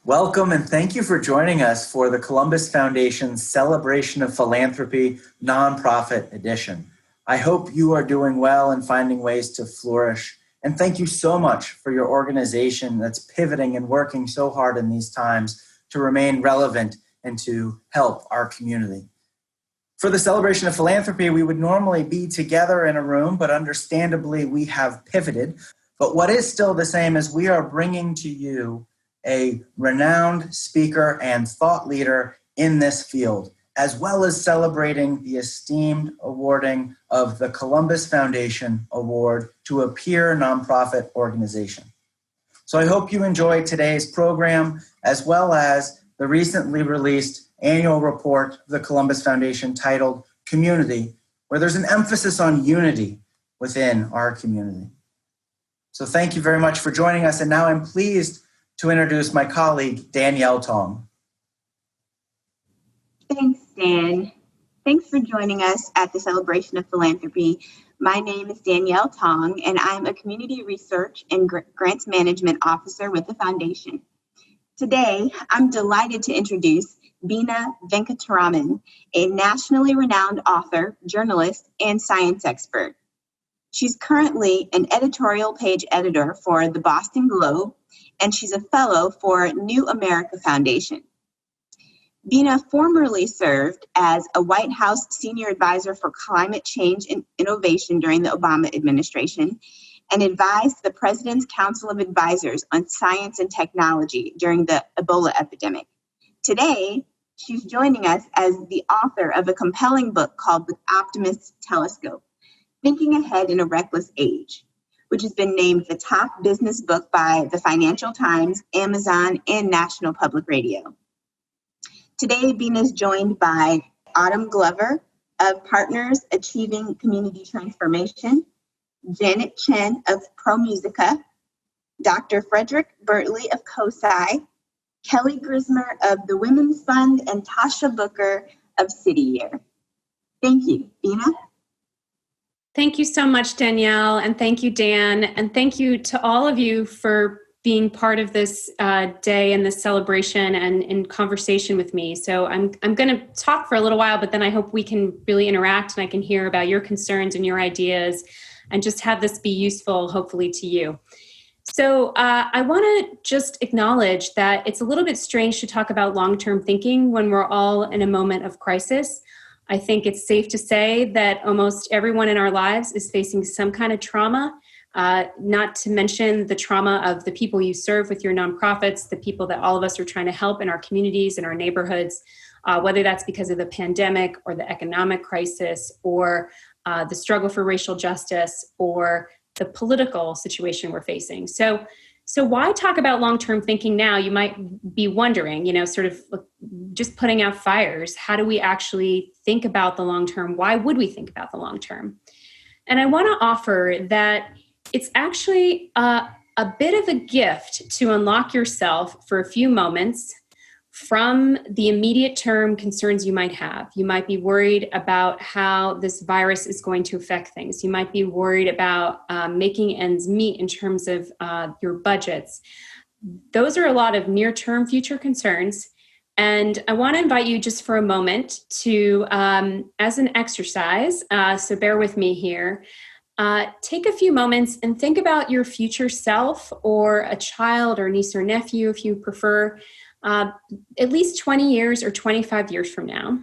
Welcome and thank you for joining us for the Columbus Foundation's Celebration of Philanthropy Nonprofit Edition. I hope you are doing well and finding ways to flourish. And thank you so much for your organization that's pivoting and working so hard in these times to remain relevant and to help our community. For the Celebration of Philanthropy, we would normally be together in a room, but understandably we have pivoted. But what is still the same is we are bringing to you a renowned speaker and thought leader in this field, as well as celebrating the esteemed awarding of the Columbus Foundation Award to a peer nonprofit organization. So I hope you enjoy today's program, as well as the recently released annual report of the Columbus Foundation titled Community, where there's an emphasis on unity within our community. So thank you very much for joining us. And now I'm pleased to introduce my colleague, Danielle Tong. Thanks, Dan. Thanks for joining us at the Celebration of Philanthropy. My name is Danielle Tong, and I'm a Community Research and Grants Management Officer with the Foundation. Today, I'm delighted to introduce Bina Venkataraman, a nationally renowned author, journalist, and science expert. She's currently an editorial page editor for the Boston Globe, and she's a fellow for New America Foundation. Bina formerly served as a White House senior advisor for climate change and innovation during the Obama administration and advised the President's Council of Advisors on Science and Technology during the Ebola epidemic. Today, she's joining us as the author of a compelling book called The Optimist Telescope, Thinking Ahead in a Reckless Age, which has been named the top business book by the Financial Times, Amazon, and National Public Radio. Today, Bina is joined by Autumn Glover of Partners Achieving Community Transformation, Janet Chen of ProMusica, Dr. Frederick Bertley of COSI, Kelly Grismer of the Women's Fund, and Tasha Booker of City Year. Thank you, Bina. Thank you so much, Danielle, and thank you, Dan, and thank you to all of you for being part of this day and this celebration and in conversation with me. So I'm going to talk for a little while, but then I hope we can really interact and I can hear about your concerns and your ideas and just have this be useful, hopefully, to you. So I want to just acknowledge that it's a little bit strange to talk about long-term thinking when we're all in a moment of crisis. I think it's safe to say that almost everyone in our lives is facing some kind of trauma, not to mention the trauma of the people you serve with your nonprofits, the people that all of us are trying to help in our communities and our neighborhoods, whether that's because of the pandemic or the economic crisis or the struggle for racial justice or the political situation we're facing. So why talk about long-term thinking now? You might be wondering, sort of just putting out fires. How do we actually think about the long term? Why would we think about the long term? And I want to offer that it's actually a bit of a gift to unlock yourself for a few moments from the immediate term concerns you might have. You might be worried about how this virus is going to affect things. You might be worried about making ends meet in terms of your budgets. Those are a lot of near-term future concerns. And I want to invite you just for a moment to, as an exercise, so bear with me here, take a few moments and think about your future self or a child or niece or nephew, if you prefer, at least 20 years or 25 years from now.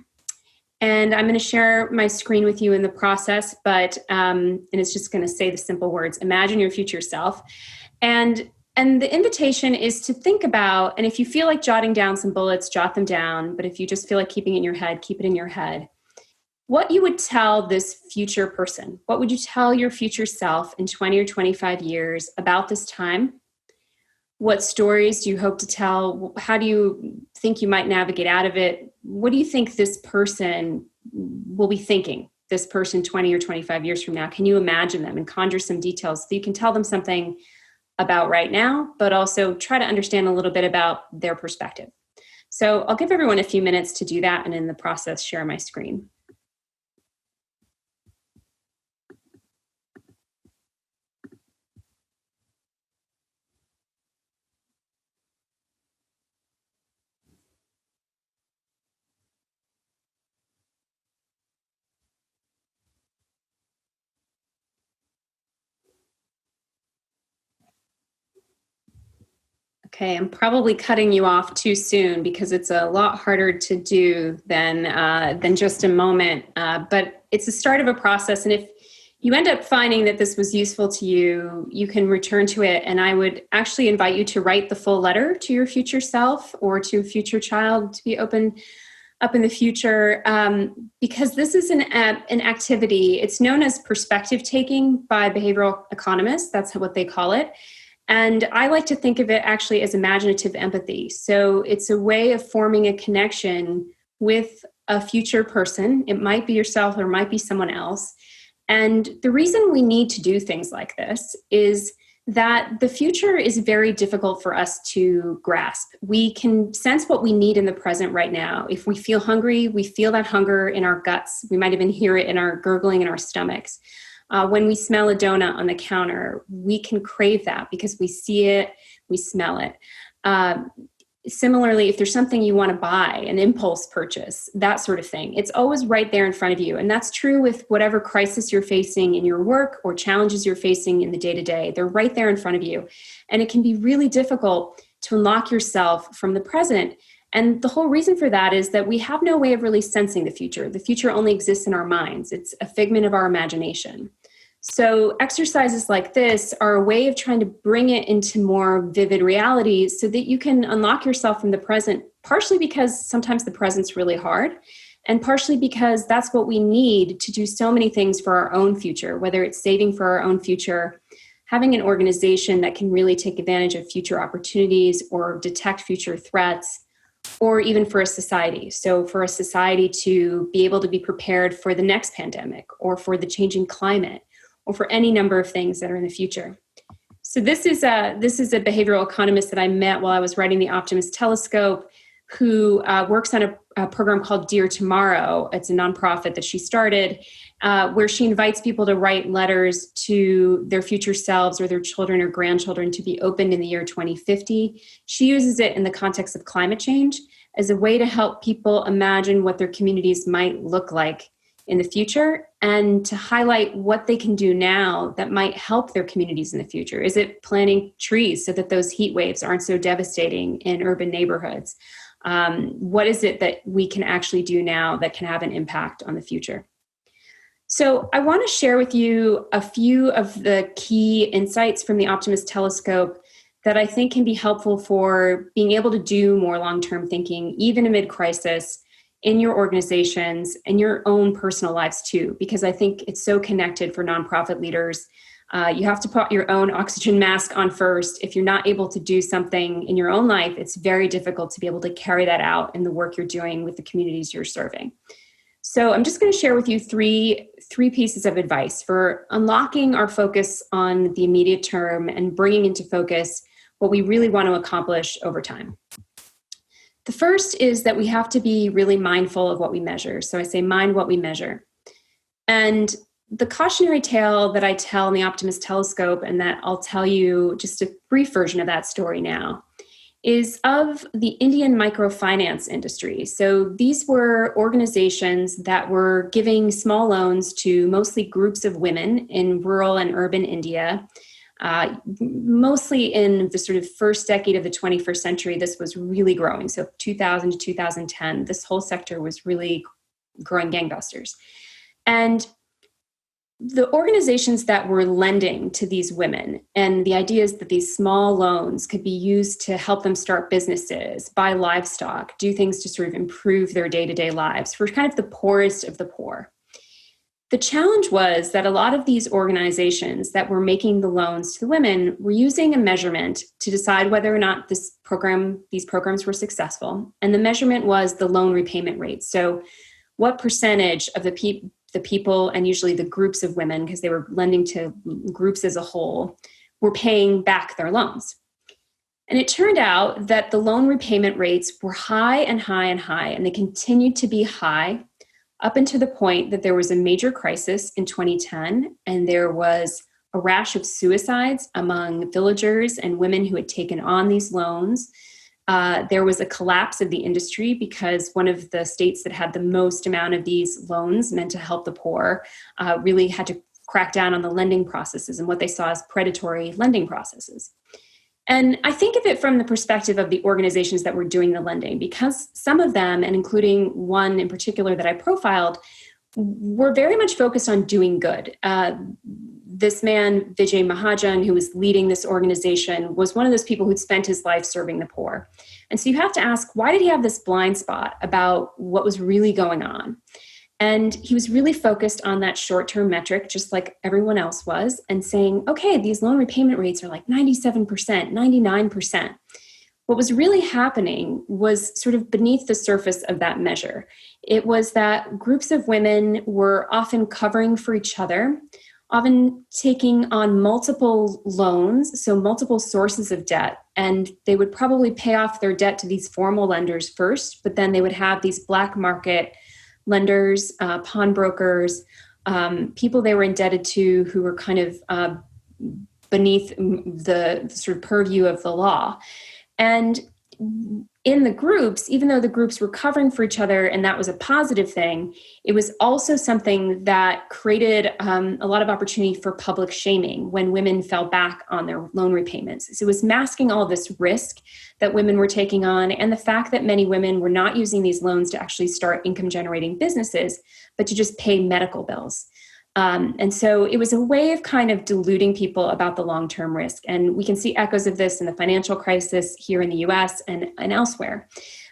And I'm going to share my screen with you in the process, but and it's just going to say the simple words, imagine your future self. And the invitation is to think about, and if you feel like jotting down some bullets, jot them down. But if you just feel like keeping it in your head, keep it in your head. What you would tell this future person, what would you tell your future self in 20 or 25 years about this time? What stories do you hope to tell? How do you think you might navigate out of it? What do you think this person will be thinking, this person 20 or 25 years from now? Can you imagine them and conjure some details so you can tell them something about right now, but also try to understand a little bit about their perspective? So I'll give everyone a few minutes to do that and in the process share my screen. Okay, I'm probably cutting you off too soon because it's a lot harder to do than just a moment. But it's the start of a process, and if you end up finding that this was useful to you, you can return to it. And I would actually invite you to write the full letter to your future self or to a future child to be open up in the future, because this is an activity. It's known as perspective taking by behavioral economists. That's what they call it. And I like to think of it actually as imaginative empathy. So it's a way of forming a connection with a future person. It might be yourself or it might be someone else. And the reason we need to do things like this is that the future is very difficult for us to grasp. We can sense what we need in the present right now. If we feel hungry, we feel that hunger in our guts. We might even hear it in our gurgling in our stomachs. When we smell a donut on the counter, we can crave that because we see it, we smell it. Similarly, if there's something you want to buy, an impulse purchase, that sort of thing, it's always right there in front of you. And that's true with whatever crisis you're facing in your work or challenges you're facing in the day-to-day. They're right there in front of you. And it can be really difficult to unlock yourself from the present. And the whole reason for that is that we have no way of really sensing the future. The future only exists in our minds. It's a figment of our imagination. So exercises like this are a way of trying to bring it into more vivid reality so that you can unlock yourself from the present, partially because sometimes the present's really hard, and partially because that's what we need to do so many things for our own future, whether it's saving for our own future, having an organization that can really take advantage of future opportunities or detect future threats, or even for a society. So for a society to be able to be prepared for the next pandemic or for the changing climate, or for any number of things that are in the future. So this is a behavioral economist that I met while I was writing the Optimist telescope, who works on a program called Dear Tomorrow. It's a nonprofit that she started, where she invites people to write letters to their future selves or their children or grandchildren to be opened in the year 2050. She uses it in the context of climate change as a way to help people imagine what their communities might look like in the future, and to highlight what they can do now that might help their communities in the future. Is it planting trees so that those heat waves aren't so devastating in urban neighborhoods? What is it that we can actually do now that can have an impact on the future? So I want to share with you a few of the key insights from the Optimist telescope that I think can be helpful for being able to do more long-term thinking, even amid crisis, in your organizations and your own personal lives too, because I think it's so connected for nonprofit leaders. You have to put your own oxygen mask on first. If you're not able to do something in your own life, it's very difficult to be able to carry that out in the work you're doing with the communities you're serving. So I'm just going to share with you three pieces of advice for unlocking our focus on the immediate term and bringing into focus what we really want to accomplish over time. The first is that we have to be really mindful of what we measure. So I say mind what we measure. And the cautionary tale that I tell in the Optimist telescope, and that I'll tell you just a brief version of that story now, is of the Indian microfinance industry. So these were organizations that were giving small loans to mostly groups of women in rural and urban India. Mostly in the sort of first decade of the 21st century, this was really growing. So 2000 to 2010, this whole sector was really growing gangbusters. And the organizations that were lending to these women, and the idea is that these small loans could be used to help them start businesses, buy livestock, do things to sort of improve their day-to-day lives for kind of the poorest of the poor. The challenge was that a lot of these organizations that were making the loans to the women were using a measurement to decide whether or not these programs were successful. And the measurement was the loan repayment rate. So what percentage of the people, and usually the groups of women, because they were lending to groups as a whole, were paying back their loans. And it turned out that the loan repayment rates were high and high and high, and they continued to be high up until the point that there was a major crisis in 2010, and there was a rash of suicides among villagers and women who had taken on these loans. There was a collapse of the industry because one of the states that had the most amount of these loans meant to help the poor really had to crack down on the lending processes and what they saw as predatory lending processes. And I think of it from the perspective of the organizations that were doing the lending, because some of them, and including one in particular that I profiled, were very much focused on doing good. This man, Vijay Mahajan, who was leading this organization, was one of those people who'd spent his life serving the poor. And so you have to ask, why did he have this blind spot about what was really going on? And he was really focused on that short-term metric, just like everyone else was, and saying, okay, these loan repayment rates are like 97%, 99%. What was really happening was sort of beneath the surface of that measure. It was that groups of women were often covering for each other, often taking on multiple loans, so multiple sources of debt, and they would probably pay off their debt to these formal lenders first, but then they would have these black market lenders, pawnbrokers, people they were indebted to who were kind of beneath the sort of purview of the law. And in the groups, even though the groups were covering for each other and that was a positive thing, it was also something that created a lot of opportunity for public shaming when women fell back on their loan repayments. So it was masking all this risk that women were taking on, and the fact that many women were not using these loans to actually start income generating businesses, but to just pay medical bills. And so it was a way of kind of deluding people about the long-term risk. And we can see echoes of this in the financial crisis here in the US and elsewhere.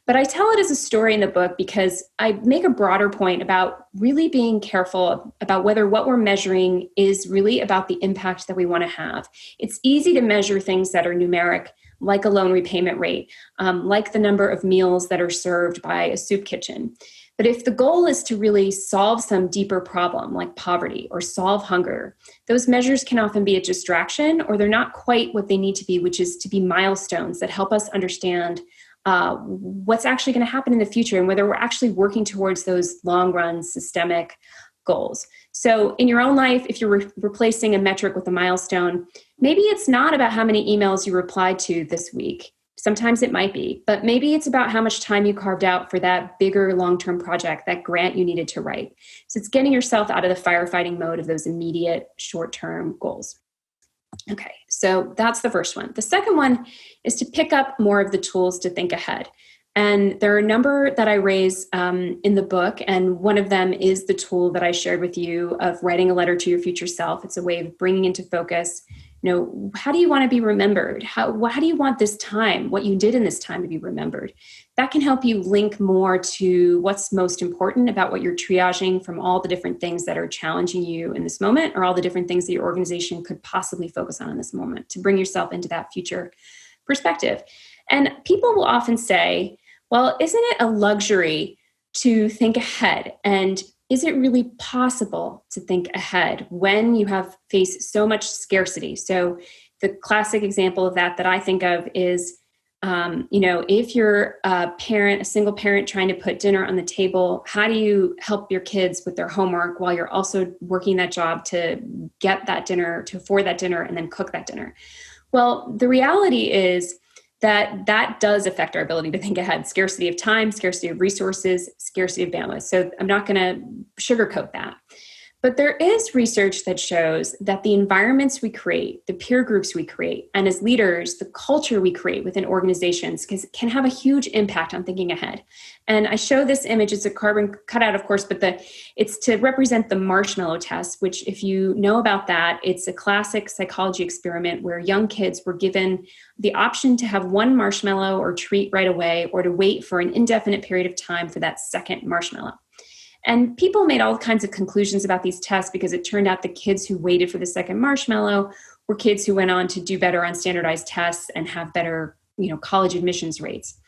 But I tell it as a story in the book because I make a broader point about really being careful about whether what we're measuring is really about the impact that we want to have. It's easy to measure things that are numeric, like a loan repayment rate, like the number of meals that are served by a soup kitchen. But if the goal is to really solve some deeper problem like poverty or solve hunger, those measures can often be a distraction, or they're not quite what they need to be, which is to be milestones that help us understand what's actually going to happen in the future and whether we're actually working towards those long-run systemic goals. So in your own life, if you're replacing a metric with a milestone, maybe it's not about how many emails you replied to this week. Sometimes it might be, but maybe it's about how much time you carved out for that bigger long-term project, that grant you needed to write. So it's getting yourself out of the firefighting mode of those immediate short-term goals. Okay, so that's the first one. The second one is to pick up more of the tools to think ahead. And there are a number that I raise in the book, and one of them is the tool that I shared with you of writing a letter to your future self. It's a way of bringing into focus, how do you want to be remembered? How do you want this time, what you did in this time, to be remembered? That can help you link more to what's most important about what you're triaging from all the different things that are challenging you in this moment, or all the different things that your organization could possibly focus on in this moment, to bring yourself into that future perspective. And people will often say, well, isn't it a luxury to think ahead? And is it really possible to think ahead when you have faced so much scarcity? So the classic example of that I think of is, if you're a single parent trying to put dinner on the table, how do you help your kids with their homework while you're also working that job to get that dinner, to afford that dinner, and then cook that dinner? Well, the reality is that does affect our ability to think ahead. Scarcity of time, scarcity of resources, scarcity of bandwidth. So I'm not going to sugarcoat that. But there is research that shows that the environments we create, the peer groups we create, and as leaders, the culture we create within organizations can have a huge impact on thinking ahead. And I show this image, it's a carbon cutout, of course, but it's to represent the marshmallow test, which, if you know about that, it's a classic psychology experiment where young kids were given the option to have one marshmallow or treat right away, or to wait for an indefinite period of time for that second marshmallow. And people made all kinds of conclusions about these tests because it turned out the kids who waited for the second marshmallow were kids who went on to do better on standardized tests and have better, college admissions rates.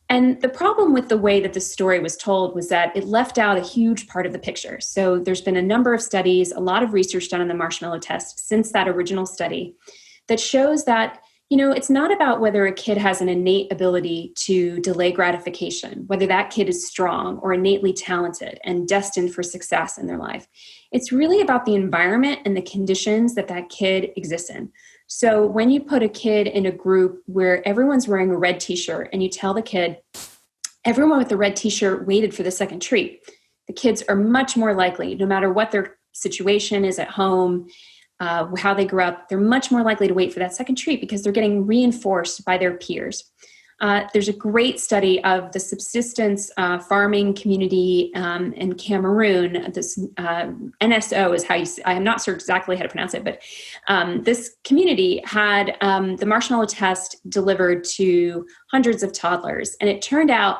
And the problem with the way that the story was told was that it left out a huge part of the picture. So there's been a number of studies, a lot of research done on the marshmallow test since that original study that shows that it's not about whether a kid has an innate ability to delay gratification, whether that kid is strong or innately talented and destined for success in their life. It's really about the environment and the conditions that kid exists in. So when you put a kid in a group where everyone's wearing a red t-shirt and you tell the kid, everyone with the red t-shirt waited for the second treat, the kids are much more likely, no matter what their situation is at home, how they grew up, they're much more likely to wait for that second treat because they're getting reinforced by their peers. There's a great study of the subsistence farming community in Cameroon. This NSO is how you, I am not sure exactly how to pronounce it, but this community had the marshmallow test delivered to hundreds of toddlers. And it turned out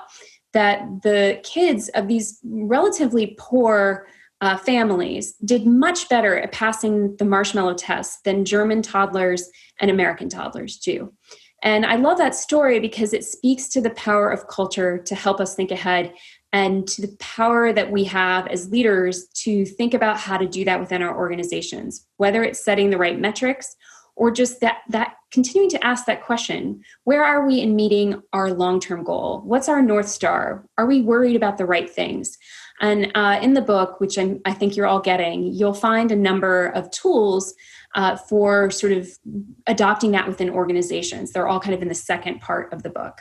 that the kids of these relatively poor families did much better at passing the marshmallow test than German toddlers and American toddlers do. And I love that story because it speaks to the power of culture to help us think ahead and to the power that we have as leaders to think about how to do that within our organizations, whether it's setting the right metrics or just that continuing to ask that question, where are we in meeting our long-term goal? What's our North Star? Are we worried about the right things? And in the book, which I think you're all getting, you'll find a number of tools for sort of adopting that within organizations. They're all kind of in the second part of the book.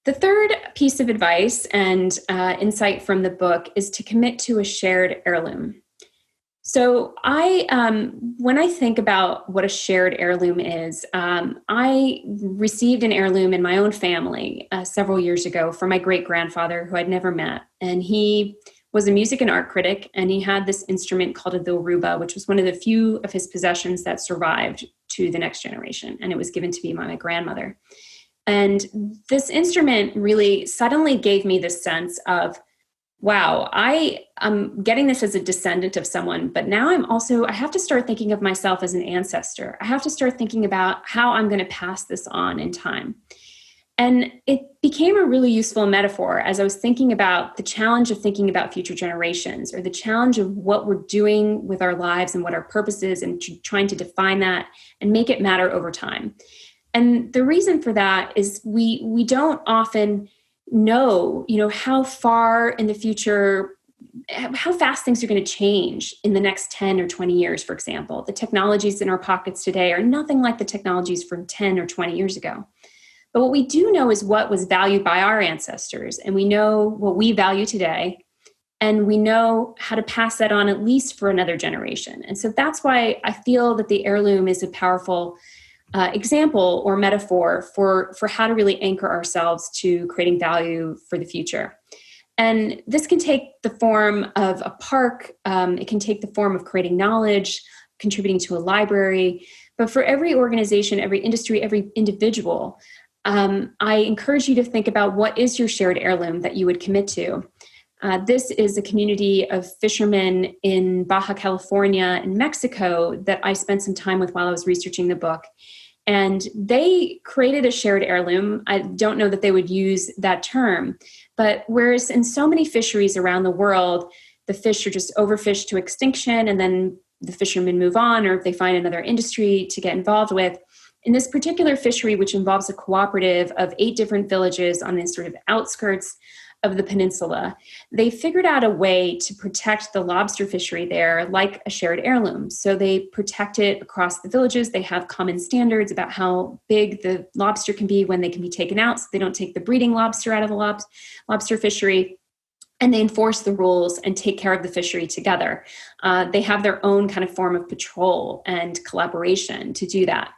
The third piece of advice and insight from the book is to commit to a shared heirloom. So when I think about what a shared heirloom is, I received an heirloom in my own family several years ago from my great-grandfather who I'd never met. And he was a music and art critic, and he had this instrument called a Vilruba, which was one of the few of his possessions that survived to the next generation. And it was given to me by my grandmother. And this instrument really suddenly gave me this sense of, wow, I am getting this as a descendant of someone, but now I have to start thinking of myself as an ancestor. I have to start thinking about how I'm going to pass this on in time. And it became a really useful metaphor as I was thinking about the challenge of thinking about future generations, or the challenge of what we're doing with our lives and what our purpose is, and trying to define that and make it matter over time. And the reason for that is we don't often know, how far in the future, how fast things are going to change in the next 10 or 20 years, for example. The technologies in our pockets today are nothing like the technologies from 10 or 20 years ago. But what we do know is what was valued by our ancestors, and we know what we value today, and we know how to pass that on at least for another generation. And so that's why I feel that the heirloom is a powerful example or metaphor for how to really anchor ourselves to creating value for the future. And this can take the form of a park. It can take the form of creating knowledge, contributing to a library. But for every organization, every industry, every individual, I encourage you to think about what is your shared heirloom that you would commit to. This is a community of fishermen in Baja California in Mexico that I spent some time with while I was researching the book. And they created a shared heirloom. I don't know that they would use that term, but whereas in so many fisheries around the world, the fish are just overfished to extinction, and then the fishermen move on, or if they find another industry to get involved with. In this particular fishery, which involves a cooperative of 8 different villages on the sort of outskirts of the peninsula, they figured out a way to protect the lobster fishery there like a shared heirloom. So they protect it across the villages. They have common standards about how big the lobster can be when they can be taken out, so they don't take the breeding lobster out of the lobster fishery. And they enforce the rules and take care of the fishery together. They have their own kind of form of patrol and collaboration to do that.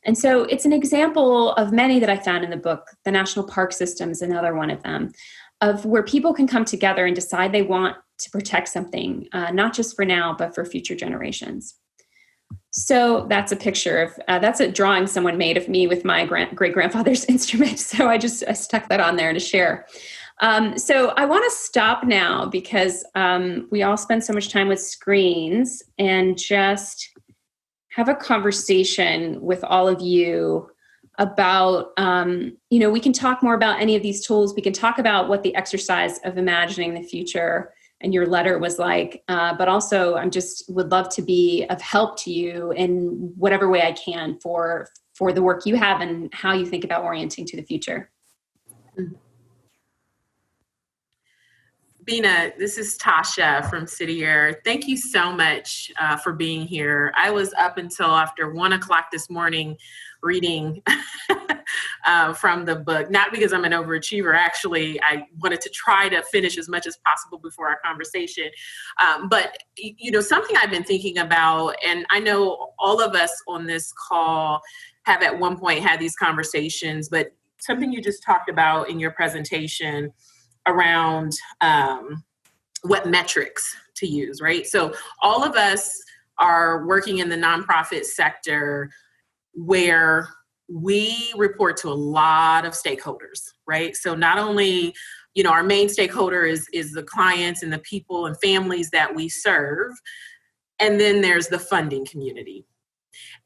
And so it's an example of many that I found in the book. The National Park System is another one of them, of where people can come together and decide they want to protect something, not just for now, but for future generations. So that's a picture of, that's a drawing someone made of me with my great-grandfather's instrument. So I stuck that on there to share. So I want to stop now because we all spend so much time with screens, and just have a conversation with all of you about, we can talk more about any of these tools. We can talk about what the exercise of imagining the future and your letter was like, but also would love to be of help to you in whatever way I can for the work you have and how you think about orienting to the future. Bina, this is Tasha from City Year. Thank you so much for being here. I was up until after 1 o'clock this morning reading from the book, not because I'm an overachiever. Actually, I wanted to try to finish as much as possible before our conversation. But, something I've been thinking about, and I know all of us on this call have at one point had these conversations, but something you just talked about in your presentation around what metrics to use, right? So all of us are working in the nonprofit sector where we report to a lot of stakeholders, right? So not only, our main stakeholder is the clients and the people and families that we serve, and then there's the funding community.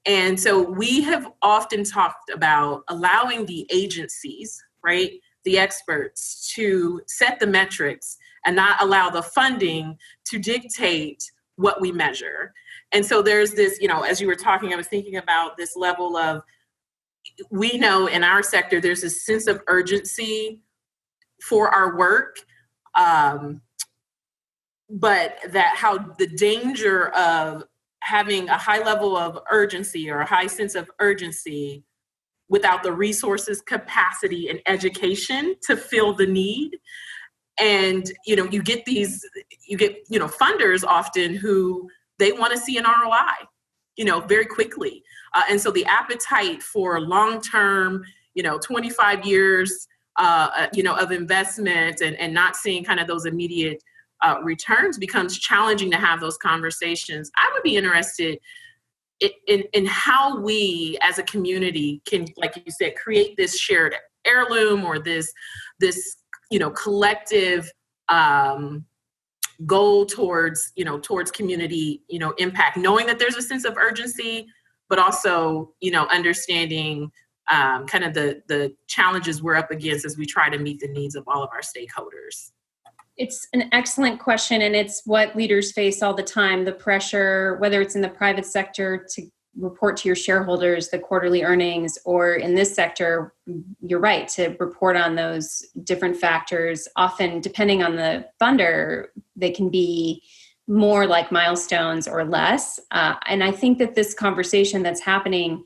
And so we have often talked about allowing the agencies, right, the experts, to set the metrics and not allow the funding to dictate what we measure. And so there's this, as you were talking, I was thinking about this level of, we know in our sector, there's a sense of urgency for our work, but that how the danger of having a high level of urgency or a high sense of urgency without the resources, capacity, and education to fill the need. And, you get funders often who they want to see an ROI, very quickly. And so the appetite for long-term, 25 years, of investment and not seeing kind of those immediate returns becomes challenging to have those conversations. I would be interested in how we as a community can, like you said, create this shared heirloom or this collective goal towards community, impact, knowing that there's a sense of urgency, but also, understanding kind of the challenges we're up against as we try to meet the needs of all of our stakeholders. It's an excellent question, and it's what leaders face all the time, the pressure, whether it's in the private sector to report to your shareholders the quarterly earnings, or in this sector, you're right, to report on those different factors. Often, depending on the funder, they can be more like milestones or less. And I think that this conversation that's happening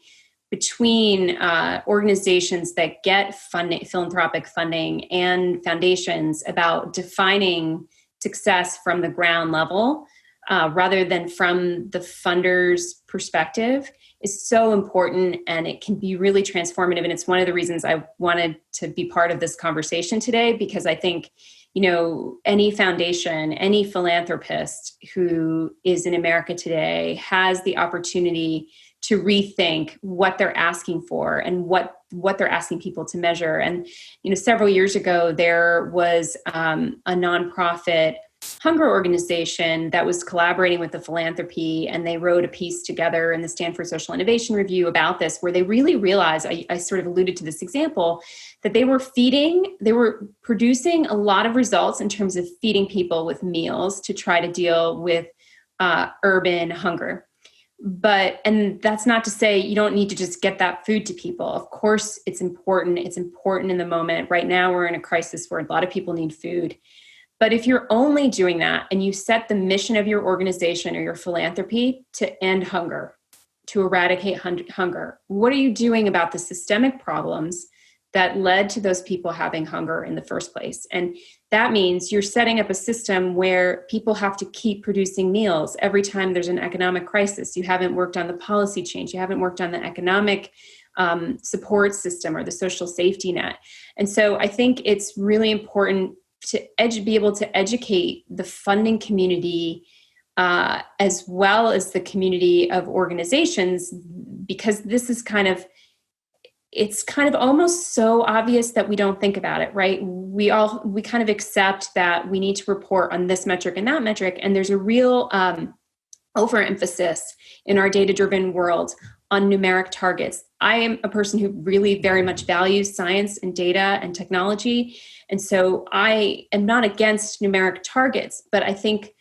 between organizations that get funding, philanthropic funding, and foundations about defining success from the ground level rather than from the funder's perspective is so important, and it can be really transformative. And it's one of the reasons I wanted to be part of this conversation today, because I think, any foundation, any philanthropist who is in America today has the opportunity to rethink what they're asking for and what they're asking people to measure. And, several years ago, there was a nonprofit hunger organization that was collaborating with the philanthropy, and they wrote a piece together in the Stanford Social Innovation Review about this, where they really realized, I sort of alluded to this example, that they were producing a lot of results in terms of feeding people with meals to try to deal with urban hunger. And that's not to say you don't need to just get that food to people. Of course, it's important. It's important in the moment. Right now, we're in a crisis where a lot of people need food. But if you're only doing that and you set the mission of your organization or your philanthropy to end hunger, to eradicate hunger, what are you doing about the systemic problems that led to those people having hunger in the first place? And that means you're setting up a system where people have to keep producing meals every time there's an economic crisis. You haven't worked on the policy change. You haven't worked on the economic support system or the social safety net. And so I think it's really important to be able to educate the funding community as well as the community of organizations, because this is it's kind of almost so obvious that we don't think about it, right? We kind of accept that we need to report on this metric and that metric, and there's a real overemphasis in our data-driven world on numeric targets. I am a person who really very much values science and data and technology, and so I am not against numeric targets, but I think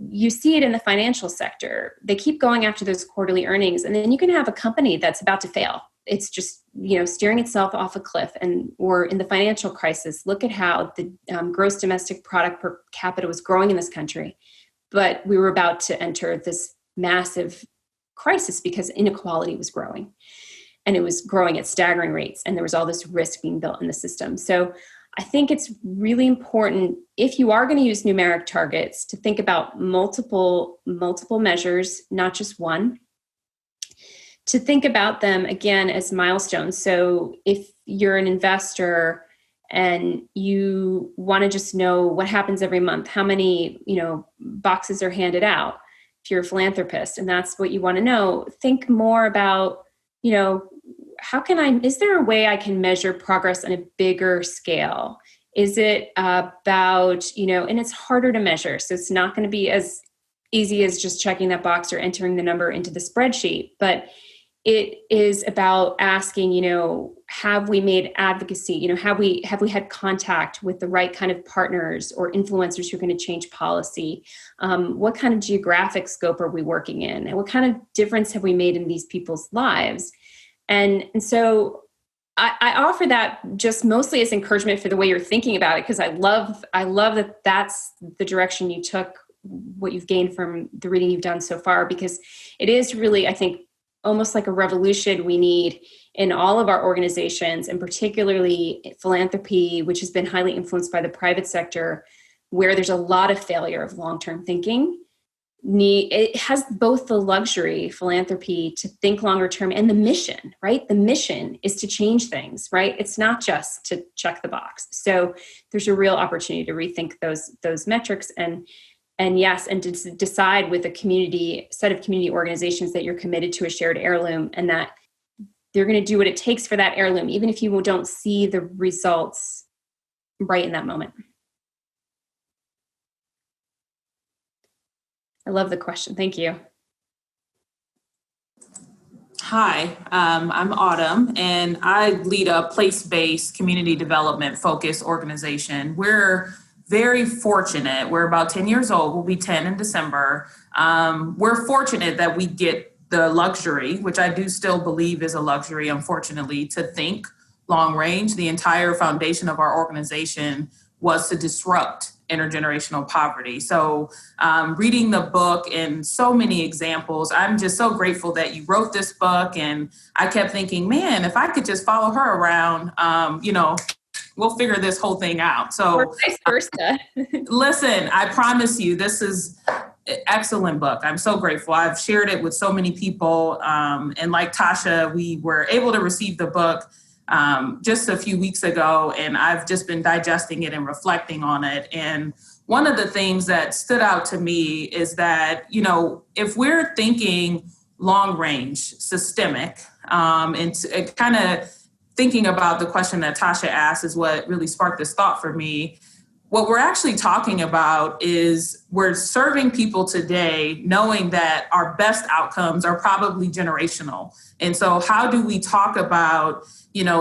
you see it in the financial sector. They keep going after those quarterly earnings, and then you can have a company that's about to fail. It's just, steering itself off a cliff. Or in the financial crisis, look at how the gross domestic product per capita was growing in this country, but we were about to enter this massive crisis because inequality was growing. and it was growing at staggering rates, and there was all this risk being built in the system. So I think it's really important, if you are going to use numeric targets, to think about multiple measures, not just one, to think about them again as milestones. So if you're an investor and you want to just know what happens every month, how many, boxes are handed out, if you're a philanthropist and that's what you want to know, think more about, is there a way I can measure progress on a bigger scale? Is it about, and it's harder to measure. So it's not going to be as easy as just checking that box or entering the number into the spreadsheet, but it is about asking, have we made advocacy? Have we had contact with the right kind of partners or influencers who are going to change policy? What kind of geographic scope are we working in? And what kind of difference have we made in these people's lives? And so I offer that just mostly as encouragement for the way you're thinking about it, because I love that that's the direction you took, what you've gained from the reading you've done so far, because it is really, I think, almost like a revolution we need in all of our organizations, and particularly philanthropy, which has been highly influenced by the private sector, where there's a lot of failure of long-term thinking. It has both the luxury, philanthropy, to think longer term, and the mission, right? The mission is to change things, right? It's not just to check the box. So there's a real opportunity to rethink those metrics and yes, and to decide with a set of community organizations that you're committed to a shared heirloom, and that they're going to do what it takes for that heirloom, even if you don't see the results right in that moment. I love the question. Thank you. Hi, I'm Autumn, and I lead a place-based community development focused organization. We're very fortunate. We're about 10 years old. We'll be 10 in December. We're fortunate that we get the luxury, which I do still believe is a luxury, unfortunately, to think long range. The entire foundation of our organization was to disrupt intergenerational poverty. So reading the book and so many examples, I'm just so grateful that you wrote this book. And I kept thinking, man, if I could just follow her around, we'll figure this whole thing out. So or vice versa. Listen, I promise you, this is an excellent book. I'm so grateful. I've shared it with so many people. And like Tasha, we were able to receive the book just a few weeks ago, and I've just been digesting it and reflecting on it. And one of the things that stood out to me is that, if we're thinking long range, systemic, and kind of thinking about the question that Tasha asked is what really sparked this thought for me. What we're actually talking about is we're serving people today knowing that our best outcomes are probably generational. And so how do we talk about,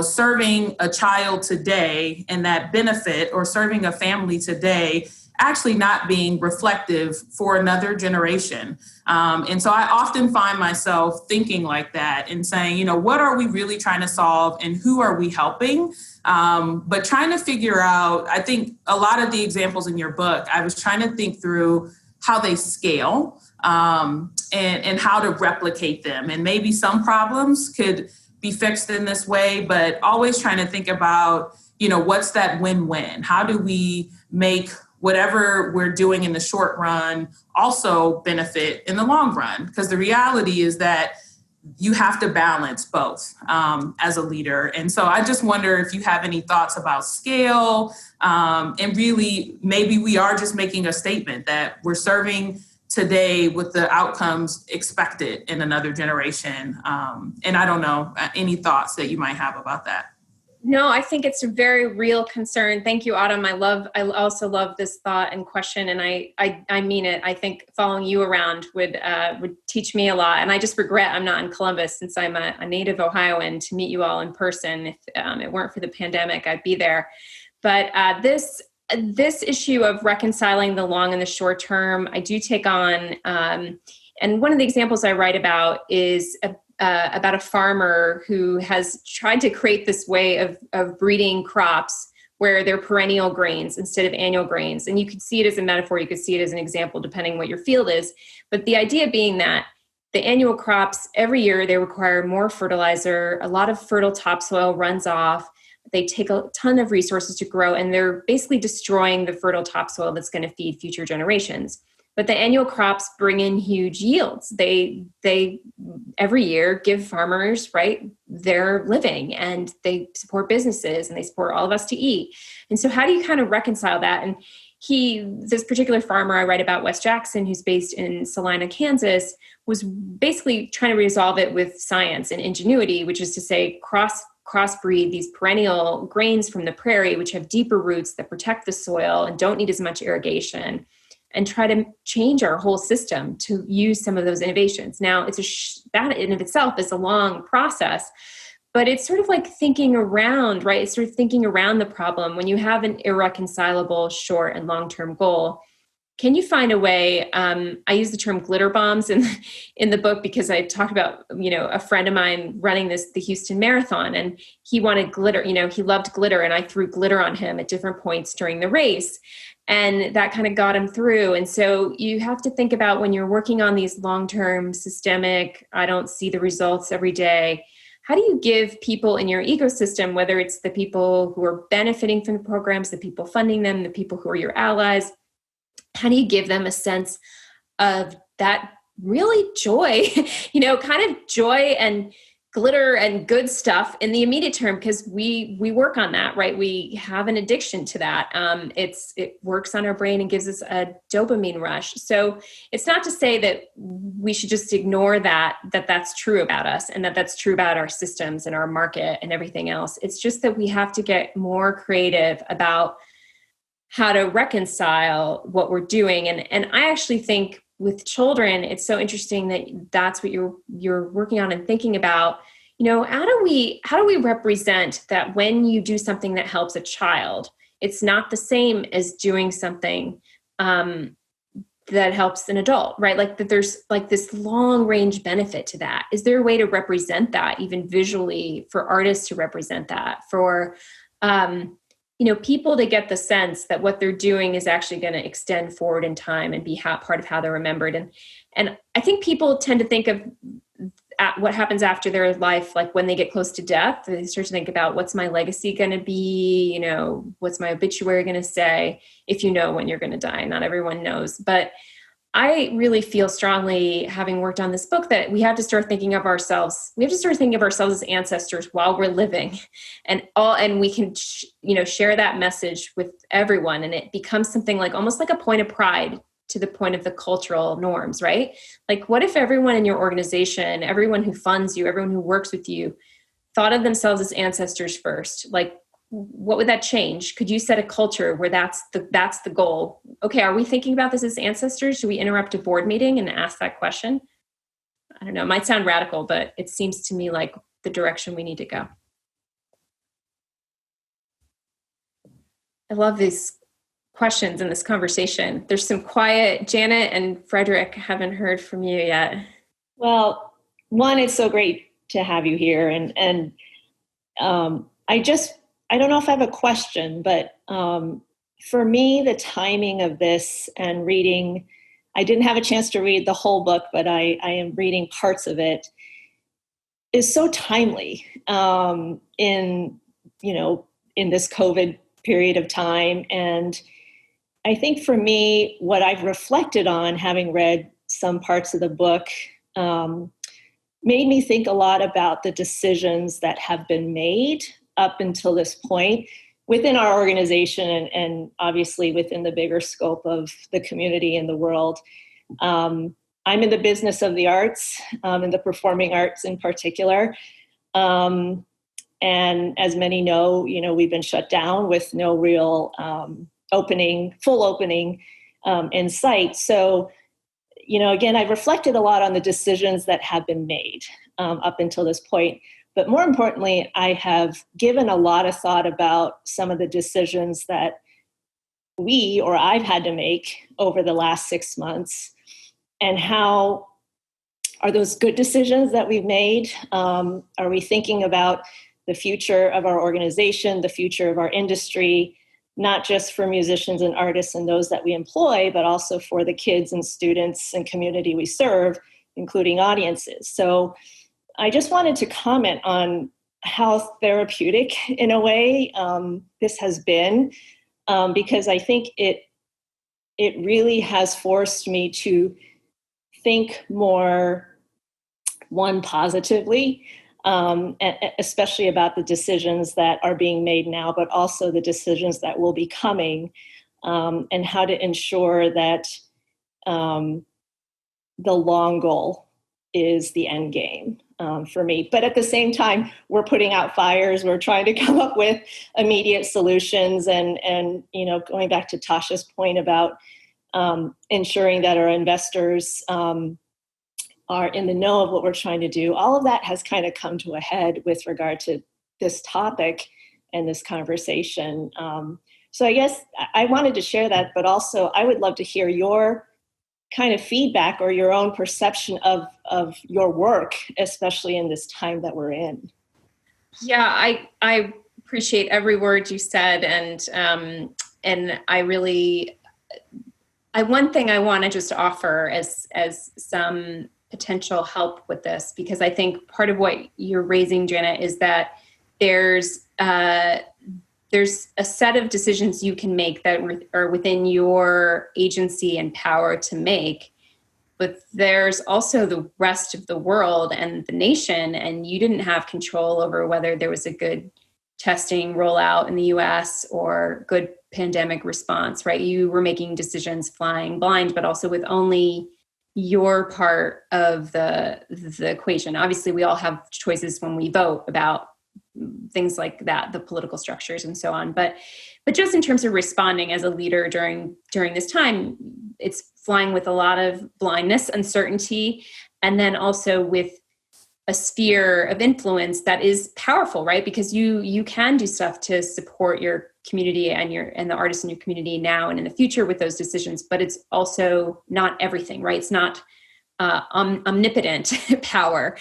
serving a child today and that benefit, or serving a family today actually not being reflective for another generation? And so I often find myself thinking like that and saying, what are we really trying to solve and who are we helping? But trying to figure out, I think a lot of the examples in your book, I was trying to think through how they scale and how to replicate them. And maybe some problems could be fixed in this way, but always trying to think about, what's that win-win? How do we make whatever we're doing in the short run also benefit in the long run? Because the reality is that you have to balance both as a leader. And so I just wonder if you have any thoughts about scale, and really maybe we are just making a statement that we're serving today with the outcomes expected in another generation. And I don't know, any thoughts that you might have about that? No, I think it's a very real concern. Thank you, Autumn. I also love this thought and question, and I mean it. I think following you around would teach me a lot, and I just regret I'm not in Columbus, since I'm a native Ohioan, to meet you all in person. If it weren't for the pandemic, I'd be there. But this issue of reconciling the long and the short term, I do take on, and one of the examples I write about is about a farmer who has tried to create this way of breeding crops where they're perennial grains instead of annual grains. And you could see it as a metaphor, you could see it as an example, depending what your field is. But the idea being that the annual crops, every year they require more fertilizer, a lot of fertile topsoil runs off. They take a ton of resources to grow, and they're basically destroying the fertile topsoil that's going to feed future generations. But the annual crops bring in huge yields. They every year give farmers, right, their living, and they support businesses, and they support all of us to eat. And so how do you kind of reconcile that? And this particular farmer I write about, Wes Jackson, who's based in Salina, Kansas, was basically trying to resolve it with science and ingenuity, which is to say crossbreed these perennial grains from the prairie, which have deeper roots that protect the soil and don't need as much irrigation, and try to change our whole system to use some of those innovations. Now, that in of itself is a long process, but it's sort of like thinking around, right? It's sort of thinking around the problem. When you have an irreconcilable short and long-term goal, can you find a way? I use the term glitter bombs in the book because I talked about, a friend of mine running the Houston Marathon, and he wanted glitter. He loved glitter, and I threw glitter on him at different points during the race, and that kind of got him through. And so you have to think about, when you're working on these long-term systemic, I don't see the results every day, how do you give people in your ecosystem, whether it's the people who are benefiting from the programs, the people funding them, the people who are your allies, how do you give them a sense of that really joy, kind of joy and glitter and good stuff in the immediate term? Because we work on that, right? We have an addiction to that. It works on our brain and gives us a dopamine rush. So it's not to say that we should just ignore that's true about us, and that's true about our systems and our market and everything else. It's just that we have to get more creative about how to reconcile what we're doing. And I actually think with children, it's so interesting that that's what you're working on and thinking about. How do we represent that when you do something that helps a child, it's not the same as doing something that helps an adult, right? Like that there's like this long range benefit to that. Is there a way to represent that, even visually, for artists to represent that, for people to get the sense that what they're doing is actually going to extend forward in time and be part of how they're remembered? And I think people tend to think of what happens after their life, like when they get close to death, they start to think about, what's my legacy going to be? What's my obituary going to say? If you know when you're going to die, not everyone knows. But I really feel strongly, having worked on this book, that we have to start thinking of ourselves. We have to start thinking of ourselves as ancestors while we're living, and we can, share that message with everyone. And it becomes something like almost like a point of pride to the point of the cultural norms, right? Like, what if everyone in your organization, everyone who funds you, everyone who works with you, thought of themselves as ancestors first? Like, what would that change? Could you set a culture where that's the goal? Okay, are we thinking about this as ancestors? Should we interrupt a board meeting and ask that question? I don't know. It might sound radical, but it seems to me like the direction we need to go. I love these questions in this conversation. There's some quiet. Janet and Frederick, haven't heard from you yet. Well, one, it's so great to have you here. And I don't know if I have a question, but for me, the timing of this and reading, I didn't have a chance to read the whole book, but I am reading parts of it, is so timely in this COVID period of time. And I think for me, what I've reflected on, having read some parts of the book, made me think a lot about the decisions that have been made up until this point within our organization and obviously within the bigger scope of the community and the world. I'm in the business of the arts, in the performing arts in particular. And as many know, we've been shut down with no real full opening in sight. So, again, I've reflected a lot on the decisions that have been made up until this point. But more importantly, I have given a lot of thought about some of the decisions that I've had to make over the last 6 months, and how are those good decisions that we've made? Are we thinking about the future of our organization, the future of our industry, not just for musicians and artists and those that we employ, but also for the kids and students and community we serve, including audiences. So I just wanted to comment on how therapeutic, in a way, this has been, because I think it really has forced me to think more, one, positively, especially about the decisions that are being made now, but also the decisions that will be coming, and how to ensure that the long goal is the end game for me. But at the same time, we're putting out fires. We're trying to come up with immediate solutions, and going back to Tasha's point about ensuring that our investors are in the know of what we're trying to do. All of that has kind of come to a head with regard to this topic and this conversation. So I guess I wanted to share that, but also I would love to hear your kind of feedback or your own perception of your work, especially in this time that we're in. Yeah, I appreciate every word you said, and one thing I want to just offer as some potential help with this, because I think part of what you're raising, Janet, is that there's a set of decisions you can make that are within your agency and power to make, but there's also the rest of the world and the nation, and you didn't have control over whether there was a good testing rollout in the US or good pandemic response, right? You were making decisions flying blind, but also with only your part of the equation. Obviously, we all have choices when we vote about things like that, the political structures and so on. But just in terms of responding as a leader during this time, it's flying with a lot of blindness, uncertainty, and then also with a sphere of influence that is powerful, right? Because you can do stuff to support your community and the artists in your community now and in the future with those decisions, but it's also not everything, right? It's not omnipotent power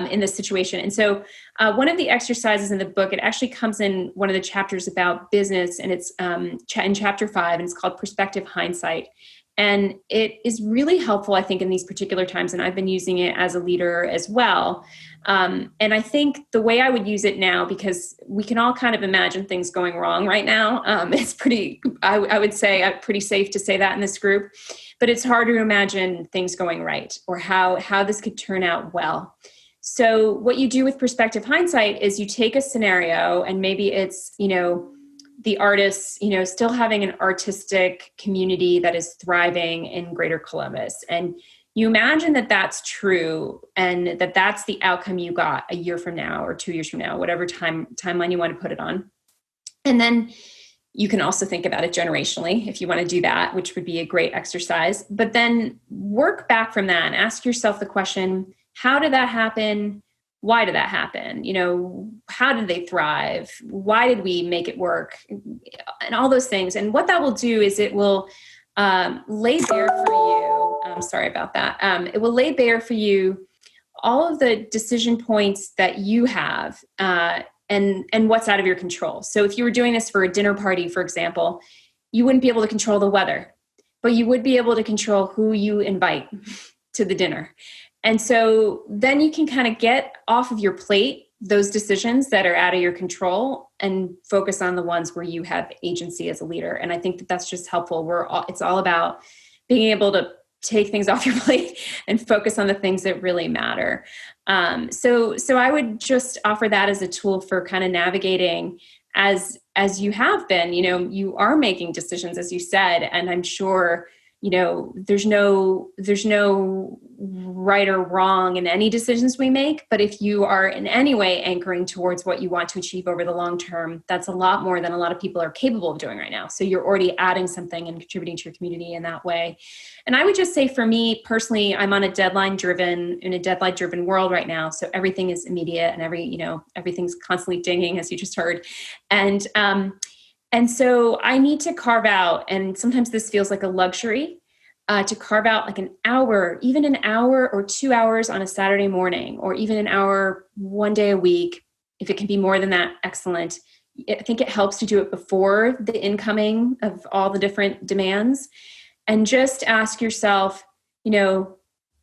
in this situation. And so one of the exercises in the book, it actually comes in one of the chapters about business, and it's in chapter 5, and it's called Perspective Hindsight. And it is really helpful, I think, in these particular times. And I've been using it as a leader as well. And I think the way I would use it now, because we can all kind of imagine things going wrong right now. It's pretty, I would say, pretty safe to say that in this group. But it's harder to imagine things going right, or how this could turn out well. So what you do with perspective hindsight is you take a scenario, and maybe it's, the artists, still having an artistic community that is thriving in Greater Columbus. And you imagine that that's true, and that that's the outcome you got a year from now or 2 years from now, whatever timeline you want to put it on. And then you can also think about it generationally if you want to do that, which would be a great exercise. But then work back from that and ask yourself the question, how did that happen? Why did that happen? How did they thrive? Why did we make it work? And all those things. And what that will do is it will lay bare for you. I'm sorry about that. It will lay bare for you all of the decision points that you have and what's out of your control. So if you were doing this for a dinner party, for example, you wouldn't be able to control the weather, but you would be able to control who you invite to the dinner. And so then you can kind of get off of your plate those decisions that are out of your control and focus on the ones where you have agency as a leader. And I think that that's just helpful. It's all about being able to take things off your plate and focus on the things that really matter. So I would just offer that as a tool for kind of navigating as you have been. You are making decisions, as you said, and I'm sure there's no right or wrong in any decisions we make. But if you are in any way anchoring towards what you want to achieve over the long term, that's a lot more than a lot of people are capable of doing right now. So you're already adding something and contributing to your community in that way. And I would just say, for me personally, I'm on a deadline driven world right now. So everything is immediate, and everything's constantly dinging, as you just heard. And so I need to carve out, and sometimes this feels like a luxury, to carve out like an hour, even an hour or 2 hours on a Saturday morning, or even an hour one day a week. If it can be more than that, excellent. I think it helps to do it before the incoming of all the different demands, and just ask yourself,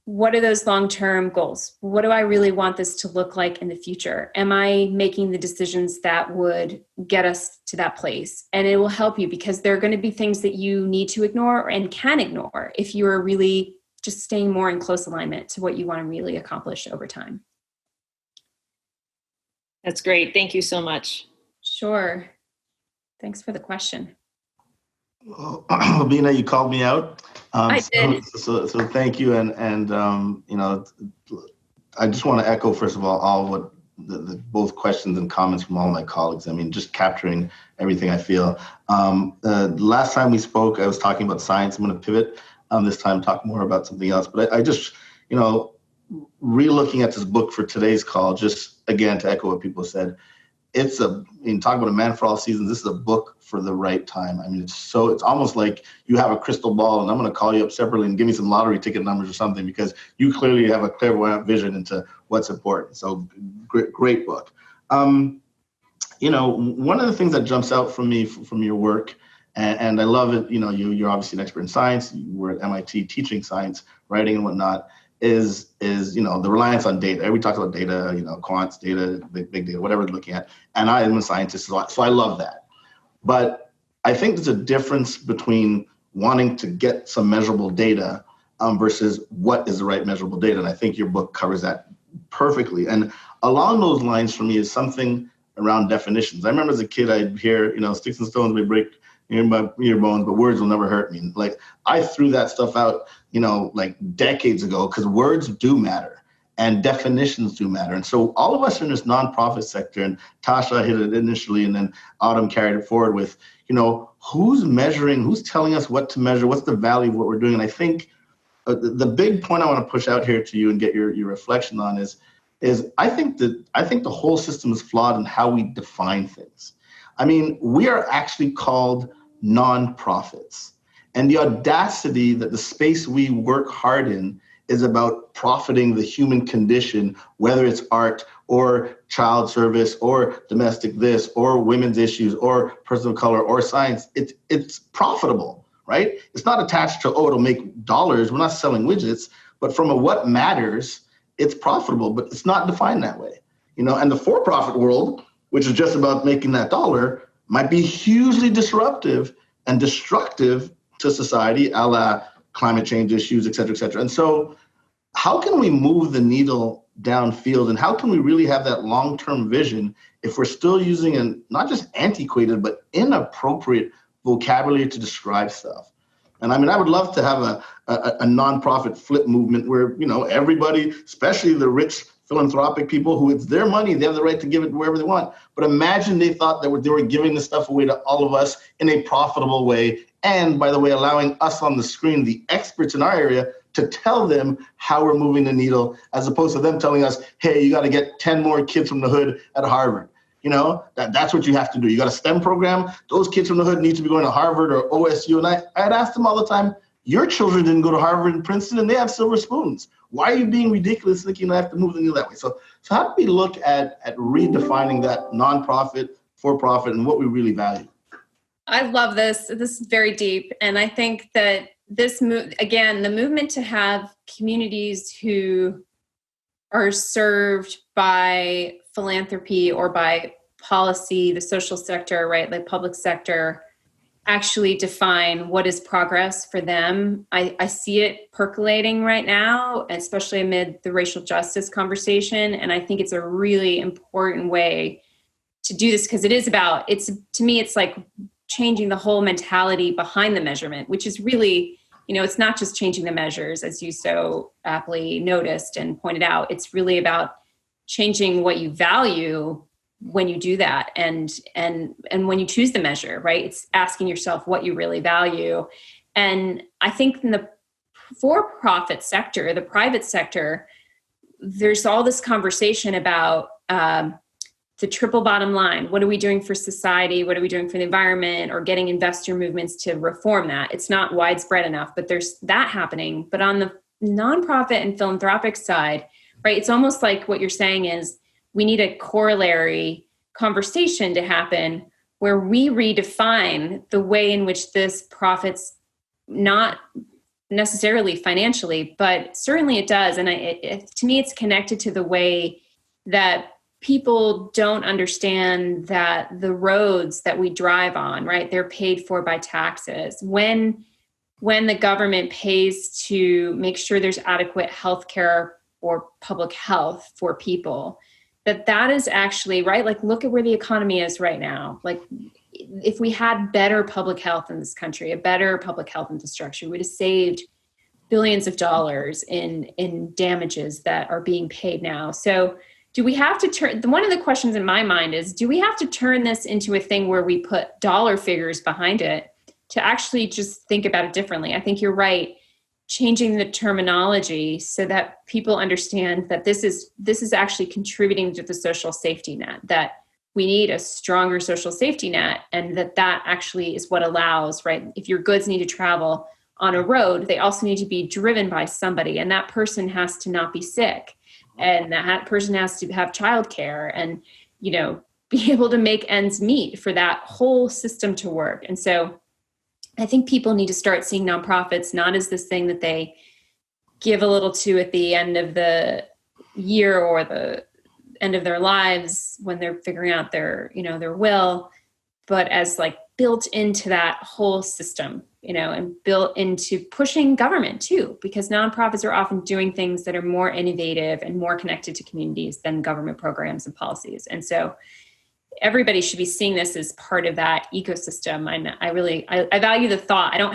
what are those long-term goals? What do I really want this to look like in the future? Am I making the decisions that would get us to that place? And it will help you, because there are going to be things that you need to ignore and can ignore if you are really just staying more in close alignment to what you want to really accomplish over time. That's great. Thank you so much. Sure. Thanks for the question. Bina, you called me out. I did. So thank you. And I just want to echo, first of all what the both questions and comments from all my colleagues. I mean, just capturing everything I feel. Last time we spoke, I was talking about science. I'm going to pivot this time, talk more about something else. But I just, re-looking at this book for today's call, just again, to echo what people said, talk about a man for all seasons. This is a book for the right time. I mean, it's almost like you have a crystal ball and I'm going to call you up separately and give me some lottery ticket numbers or something, because you clearly have a clairvoyant vision into what's important. So great book. One of the things that jumps out from me from your work, and I love it, you're obviously an expert in science. You were at MIT teaching science, writing and whatnot, is the reliance on data. We talked about data, quants, data, big data, whatever we're looking at. And I am a scientist, so I love that. But I think there's a difference between wanting to get some measurable data versus what is the right measurable data. And I think your book covers that perfectly. And along those lines for me is something around definitions. I remember as a kid, I'd hear, sticks and stones may break your bones, but words will never hurt me. Like, I threw that stuff out, like decades ago, because words do matter and definitions do matter. And so all of us in this nonprofit sector, and Tasha hit it initially, and then Autumn carried it forward with, who's measuring, who's telling us what to measure, what's the value of what we're doing. And I think the big point I want to push out here to you and get your reflection on is I think the whole system is flawed in how we define things. I mean, we are actually called nonprofits. And the audacity that the space we work hard in is about profiting the human condition, whether it's art or child service or domestic this or women's issues or person of color or science. It's profitable, right? It's not attached to, it'll make dollars. We're not selling widgets, but from a what matters, it's profitable, but it's not defined that way. And the for-profit world, which is just about making that dollar, might be hugely disruptive and destructive to society, a la climate change issues, et cetera, et cetera. And so how can we move the needle downfield, and how can we really have that long-term vision if we're still using not just antiquated, but inappropriate vocabulary to describe stuff? And I mean, I would love to have a nonprofit flip movement where, everybody, especially the rich philanthropic people who it's their money, they have the right to give it wherever they want. But imagine they thought that they were giving this stuff away to all of us in a profitable way. And by the way, allowing us on the screen, the experts in our area, to tell them how we're moving the needle, as opposed to them telling us, hey, you got to get 10 more kids from the hood at Harvard. That's what you have to do. You got a STEM program. Those kids from the hood need to be going to Harvard or OSU. And I'd ask them all the time, your children didn't go to Harvard and Princeton and they have silver spoons. Why are you being ridiculous thinking I have to move the needle that way? So how do we look at redefining that nonprofit, for-profit, and what we really value? I love this. This is very deep. And I think that this again, the movement to have communities who are served by philanthropy or by policy, the social sector, right, like public sector, actually define what is progress for them. I see it percolating right now, especially amid the racial justice conversation. And I think it's a really important way to do this, because to me, it's like changing the whole mentality behind the measurement, which is really, it's not just changing the measures, as you so aptly noticed and pointed out. It's really about changing what you value when you do that, and when you choose the measure, right? It's asking yourself what you really value. And I think in the for-profit sector, the private sector, there's all this conversation about the triple bottom line. What are we doing for society? What are we doing for the environment? Or getting investor movements to reform that. It's not widespread enough, but there's that happening. But on the nonprofit and philanthropic side, right, it's almost like what you're saying is we need a corollary conversation to happen where we redefine the way in which this profits not necessarily financially, but certainly it does. And to me, it's connected to the way that people don't understand that the roads that we drive on, right, they're paid for by taxes. When the government pays to make sure there's adequate health care or public health for people, that is actually, right, like look at where the economy is right now. Like if we had better public health in this country, a better public health infrastructure, we would have saved billions of dollars in damages that are being paid now. So do we have to turn, one of the questions in my mind is, do we have to turn this into a thing where we put dollar figures behind it to actually just think about it differently? I think you're right, changing the terminology so that people understand that this is actually contributing to the social safety net, that we need a stronger social safety net, and that actually is what allows, right, if your goods need to travel on a road, they also need to be driven by somebody, and that person has to not be sick, and that person has to have childcare and, you know, be able to make ends meet for that whole system to work. And so I think people need to start seeing nonprofits not as this thing that they give a little to at the end of the year or the end of their lives when they're figuring out their will, but as like built into that whole system, you know, and built into pushing government too, because nonprofits are often doing things that are more innovative and more connected to communities than government programs and policies. And so everybody should be seeing this as part of that ecosystem. And I value the thought. I don't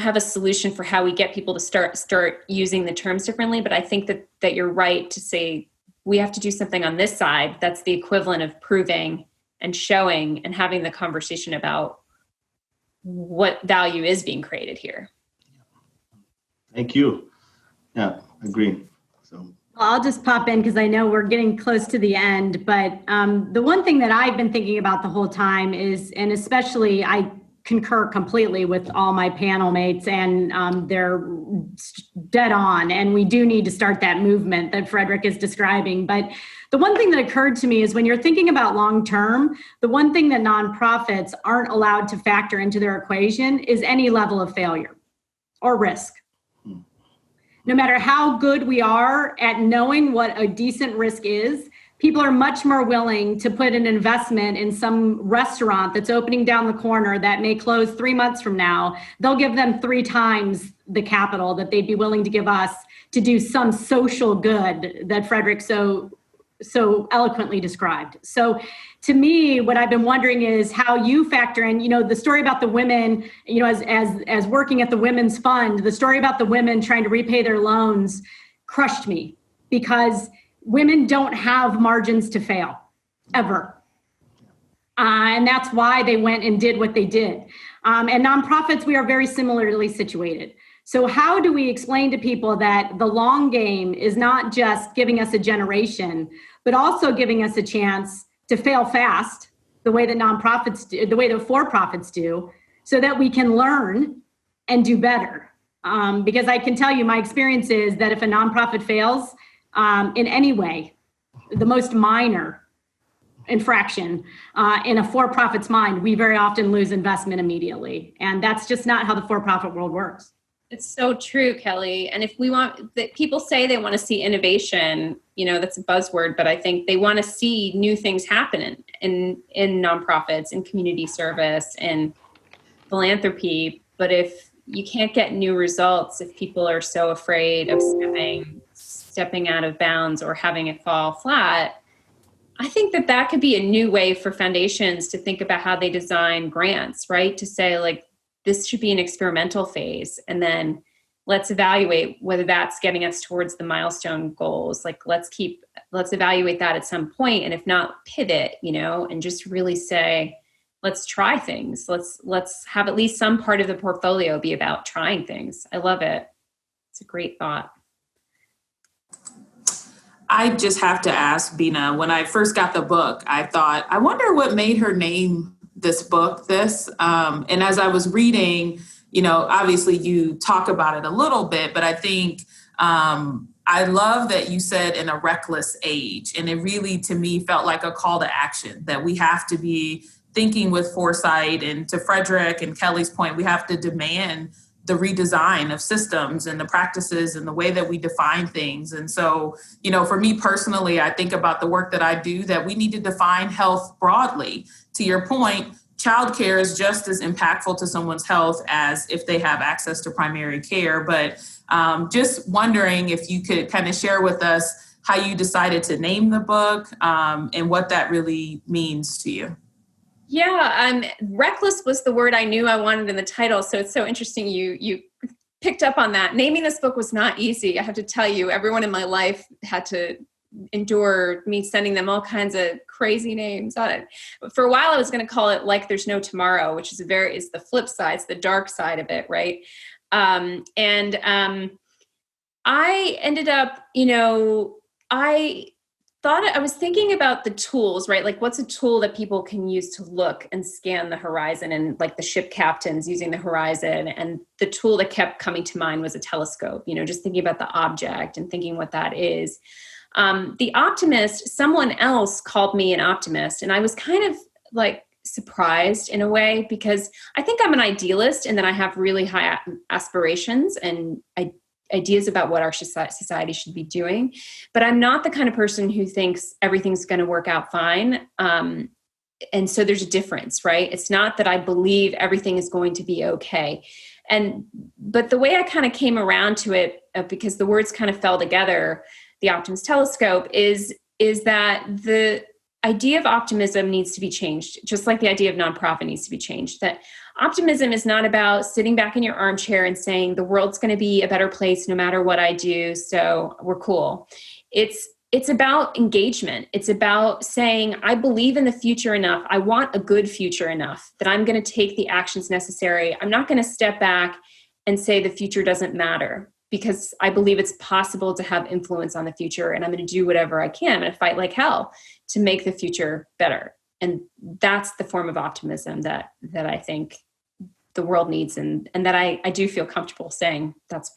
have a solution for how we get people to start using the terms differently, but I think that you're right to say we have to do something on this side that's the equivalent of proving and showing and having the conversation about what value is being created here. Thank you. Yeah, agreed. So I'll just pop in because I know we're getting close to the end, but the one thing that I've been thinking about the whole time is, and especially I concur completely with all my panel mates, and they're dead on, and we do need to start that movement that Frederick is describing. But the one thing that occurred to me is when you're thinking about long-term, the one thing that nonprofits aren't allowed to factor into their equation is any level of failure or risk. No matter how good we are at knowing what a decent risk is, people are much more willing to put an investment in some restaurant that's opening down the corner that may close 3 months from now. They'll give them 3 times the capital that they'd be willing to give us to do some social good that Frederick so eloquently described. So to me, what I've been wondering is how you factor in, you know, the story about the women, you know, as working at the Women's Fund, the story about the women trying to repay their loans crushed me, because women don't have margins to fail, ever. And that's why they went and did what they did. And nonprofits, we are very similarly situated. So how do we explain to people that the long game is not just giving us a generation, but also giving us a chance to fail fast, the way that nonprofits do, the way that for-profits do, so that we can learn and do better? Because I can tell you, my experience is that if a nonprofit fails in any way, the most minor infraction in a for-profit's mind, we very often lose investment immediately. And that's just not how the for-profit world works. It's so true, Kelly. And if we want that, people say they want to see innovation, you know, that's a buzzword, but I think they want to see new things happen in nonprofits, in community service, and philanthropy. But if you can't get new results, if people are so afraid of stepping out of bounds or having it fall flat, I think that could be a new way for foundations to think about how they design grants, right? To say, like, this should be an experimental phase, and then let's evaluate whether that's getting us towards the milestone goals. Like, let's evaluate that at some point, and if not, pivot, you know, and just really say, let's try things. Let's have at least some part of the portfolio be about trying things. I love it. It's a great thought. I just have to ask Bina, when I first got the book, I thought, I wonder what made her name this book this. And as I was reading, you know, obviously you talk about it a little bit, but I think I love that you said in a reckless age. And it really, to me, felt like a call to action, that we have to be thinking with foresight. And to Frederick and Kelly's point, we have to demand the redesign of systems and the practices and the way that we define things. And so, for me personally, I think about the work that I do, that we need to define health broadly. To your point, childcare is just as impactful to someone's health as if they have access to primary care. But just wondering if you could kind of share with us how you decided to name the book and what that really means to you. Yeah, reckless was the word I knew I wanted in the title. So it's so interesting you picked up on that. Naming this book was not easy. I have to tell you, everyone in my life had to endure me sending them all kinds of crazy names on it. But for a while, I was going to call it Like There's No Tomorrow, which is is the flip side, it's the dark side of it, right? I ended up, I was thinking about the tools, right? Like, what's a tool that people can use to look and scan the horizon, and like the ship captains using the horizon. And the tool that kept coming to mind was a telescope, just thinking about the object and thinking what that is. The Optimist, someone else called me an optimist, and I was kind of like surprised in a way, because I think I'm an idealist and that I have really high aspirations and ideas about what our society should be doing. But I'm not the kind of person who thinks everything's going to work out fine. And so there's a difference, right? It's not that I believe everything is going to be okay. But the way I kind of came around to it, because the words kind of fell together, the Optimist telescope, is that the idea of optimism needs to be changed, just like the idea of nonprofit needs to be changed. That optimism is not about sitting back in your armchair and saying the world's going to be a better place no matter what I do, so we're cool. It's about engagement. It's about saying, I believe in the future enough. I want a good future enough that I'm going to take the actions necessary. I'm not going to step back and say the future doesn't matter, because I believe it's possible to have influence on the future, and I'm going to do whatever I can. I'm going to fight like hell to make the future better. And that's the form of optimism that I think the world needs, and that I do feel comfortable saying that's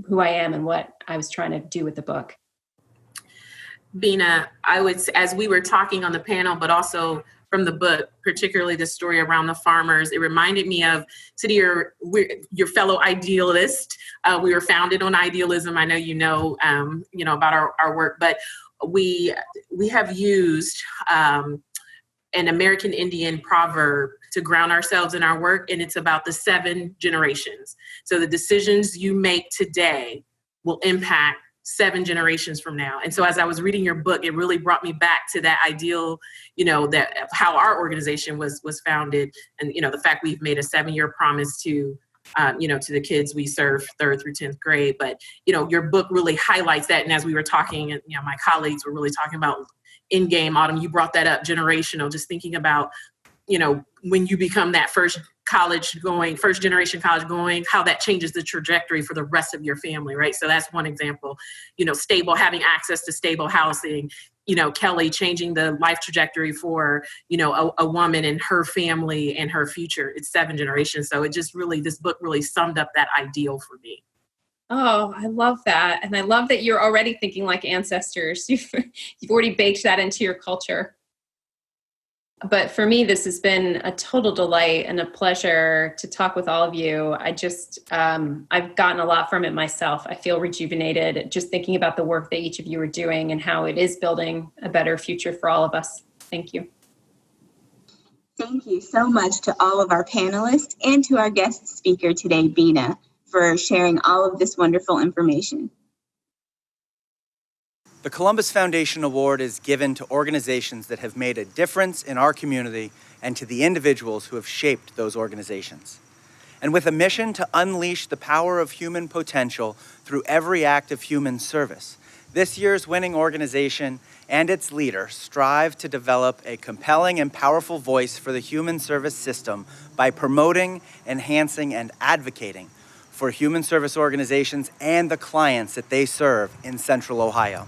who I am and what I was trying to do with the book. Bina, as we were talking on the panel, but also from the book, particularly the story around the farmers, it reminded me of your fellow idealist. We were founded on idealism. I know you know about our work, but we have used an American Indian proverb to ground ourselves in our work, and it's about the 7 generations. So the decisions you make today will impact 7 generations from now. And so as I was reading your book, it really brought me back to that ideal, that of how our organization was founded, and the fact we've made a 7-year promise to to the kids we serve 3rd through 10th grade. But your book really highlights that. And as we were talking, and my colleagues were really talking about in-game, Autumn, you brought that up, generational, just thinking about when you become that first generation college going, how that changes the trajectory for the rest of your family, right? So that's one example. Having access to stable housing, Kelly changing the life trajectory for, a woman and her family and her future. It's 7 generations. So this book really summed up that ideal for me. Oh, I love that. And I love that you're already thinking like ancestors. You've already baked that into your culture. But for me, this has been a total delight and a pleasure to talk with all of you. I've gotten a lot from it myself. I feel rejuvenated just thinking about the work that each of you are doing and how it is building a better future for all of us. Thank you. Thank you so much to all of our panelists and to our guest speaker today, Bina, for sharing all of this wonderful information. The Columbus Foundation Award is given to organizations that have made a difference in our community and to the individuals who have shaped those organizations. And with a mission to unleash the power of human potential through every act of human service, this year's winning organization and its leader strive to develop a compelling and powerful voice for the human service system by promoting, enhancing, and advocating for human service organizations and the clients that they serve in Central Ohio.